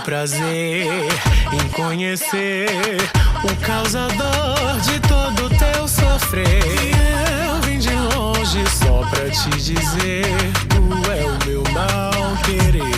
Prazer em conhecer o causador de todo teu sofrer. Eu vim de longe só pra te dizer, tu é o meu mal querer.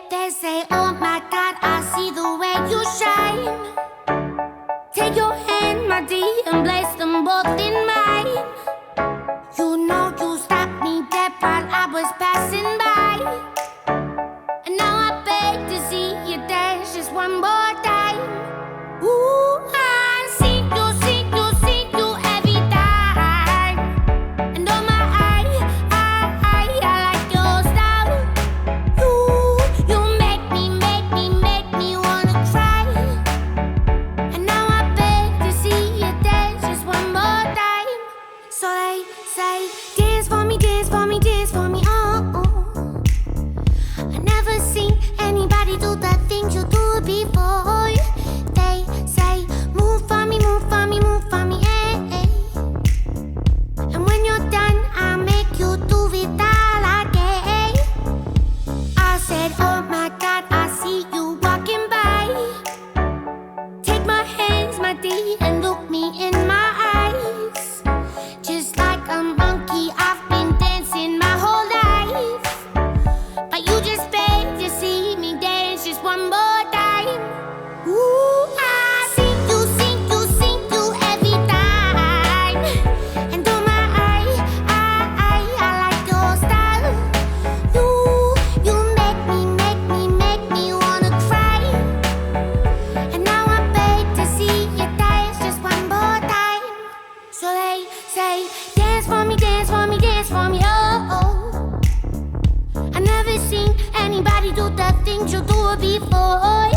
They say, oh my God, I see the way you shine. Take your hand, my dear, and place them both in mine. You know you stopped me dead while I was passing by. And now I beg to see you dance just one more time. Ooh, I see you every time. And oh my, I like your style. You make me wanna cry. And now I beg to see you dance just one more time. So they say, dance for me, dance for me, dance for me, oh. I never seen anybody do the things you do before. They say, move for me, move for me, move for me, eh. And when you're done, I'll make you do it all again. I said, oh my God, I see you walking by. Take my hands, my dear, and look me in my eyes. Just like a monkey, I've been dancing my whole life. But you just beg to see me dance just one more time. Ooh, I see you every time. And oh my, I like your style. You make me wanna cry. And now I beg to see you dance just one more time. So they say, dance for me, dance for me, dance for me, oh. I never seen anybody do the things you do before.